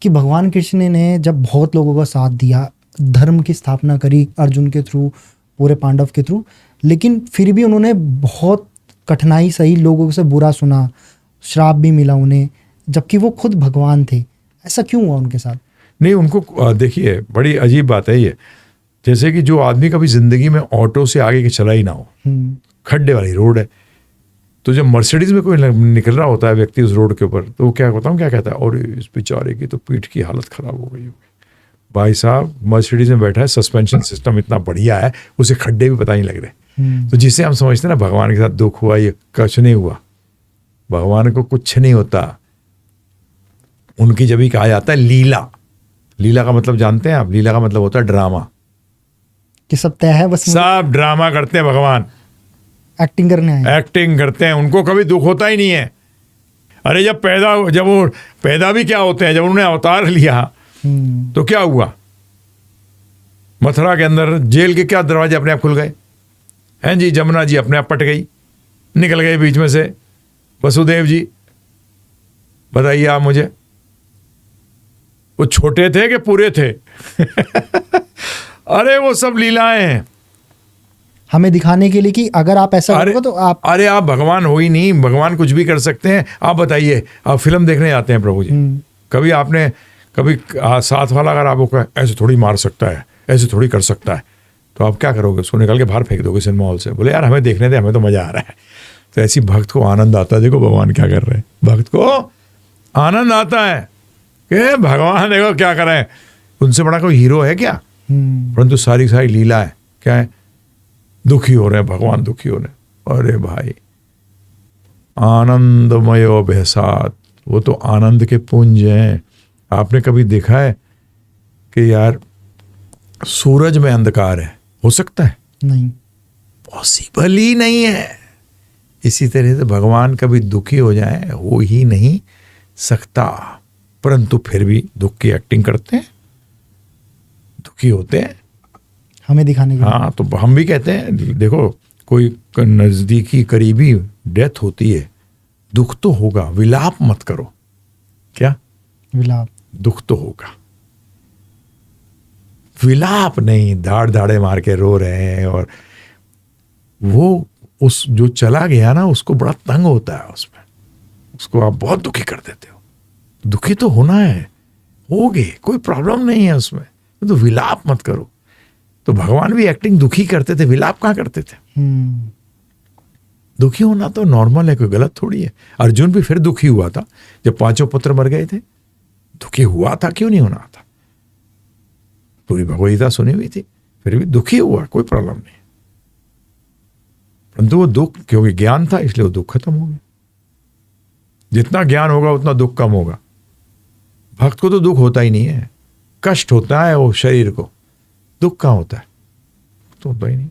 कि भगवान कृष्ण ने जब बहुत लोगों का साथ दिया, धर्म की स्थापना करी अर्जुन के थ्रू, पूरे पांडव के थ्रू, लेकिन फिर भी उन्होंने बहुत कठिनाई सही, लोगों से बुरा सुना, श्राप भी मिला उन्हें, जबकि वो खुद भगवान थे। ऐसा क्यों हुआ उनके साथ? नहीं, उनको देखिए बड़ी अजीब बात है ये, जैसे कि जो आदमी कभी जिंदगी में ऑटो से आगे के चला ही ना हो, खड्डे वाली रोड है, तो जब मर्सिडीज में कोई निकल रहा होता है व्यक्ति उस रोड के ऊपर, तो वो क्या बताऊँ क्या कहता है, और इस बेचारे की तो पीठ की हालत खराब हो गई होगी। भाई साहब मर्सिडीज में बैठा है, सस्पेंशन सिस्टम इतना बढ़िया है, उसे खड्डे भी पता नहीं लग रहे। तो जिससे हम समझते हैं ना भगवान के साथ दुख हुआ, ये कुछ नहीं हुआ, भगवान को कुछ नहीं होता। उनकी जब ही कहा जाता है लीला, लीला का मतलब जानते हैं आप? लीला का मतलब होता है ड्रामा, कि सब तय है, बस सब ड्रामा करते हैं भगवान, एक्टिंग करने आए, एक्टिंग करते हैं, उनको कभी दुख होता ही नहीं है। अरे जब वो पैदा भी क्या होते हैं, जब उन्होंने अवतार लिया तो क्या हुआ, मथुरा के अंदर जेल के क्या दरवाजे अपने आप खुल गए हैं जी, जमुना जी अपने आप पट गई, निकल गए बीच में से वसुदेव जी। बताइए आप मुझे, वो छोटे थे कि पूरे थे? अरे वो सब लीलाएं हैं हमें दिखाने के लिए कि अगर आप ऐसा करोगे तो आप, अरे आप भगवान हो ही नहीं, भगवान कुछ भी कर सकते हैं। आप बताइए, आप फिल्म देखने जाते हैं प्रभु जी, कभी आपने कभी साथ वाला अगर आपको कहे ऐसे थोड़ी मार सकता है, ऐसे थोड़ी कर सकता है, तो आप क्या करोगे? उसको निकाल के बाहर फेंक दोगे सिनेमा हॉल से, बोले यार हमें देखने दे, हमें तो मजा आ रहा है। तो ऐसी भक्त को आनंद आता है, देखो भगवान क्या कर रहे हैं, भक्त को आनंद आता है कि भगवान देखो क्या कर रहे हैं, उनसे बड़ा कोई हीरो है क्या? परंतु सारी सारी लीला है क्या है, दुखी हो रहे हैं भगवान, दुखी हो रहे हैं। अरे भाई आनंदमयो बेसात, वो तो आनंद के पुंज हैं। आपने कभी देखा है कि यार सूरज में अंधकार है, हो सकता है? नहीं, पॉसिबल ही नहीं है। इसी तरह से भगवान कभी दुखी हो जाए, हो ही नहीं सकता, परंतु फिर भी दुख की एक्टिंग करते हैं, दुखी होते हैं हमें दिखाने के लिए। हाँ, तो हम भी कहते हैं, देखो कोई नजदीकी करीबी डेथ होती है, दुख तो होगा, विलाप मत करो। क्या विलाप? दुख तो होगा, विलाप नहीं, धाड़ धाड़े मार के रो रहे हैं। और वो उस जो चला गया ना, उसको बड़ा तंग होता है उसमें, उसको आप बहुत दुखी कर देते हो। दुखी तो होना है, होगे, कोई प्रॉब्लम नहीं है उसमें, तो विलाप मत करो। तो भगवान भी एक्टिंग दुखी करते थे, विलाप कहाँ करते थे? दुखी होना तो नॉर्मल है, कोई गलत थोड़ी है। अर्जुन भी फिर दुखी हुआ था जब 5 पुत्र मर गए थे, दुखी हुआ था, क्यों नहीं होना था? पूरी भगवद्गीता सुनी हुई थी, फिर भी दुखी हुआ, कोई प्रॉब्लम नहीं। परंतु वो दुख, क्योंकि ज्ञान था इसलिए वो दुख खत्म हो गया। जितना ज्ञान होगा उतना दुख कम होगा। भक्त को तो दुख होता ही नहीं है, कष्ट होता है वो शरीर को, दुख कहाँ होता है? तो होता ही नहीं।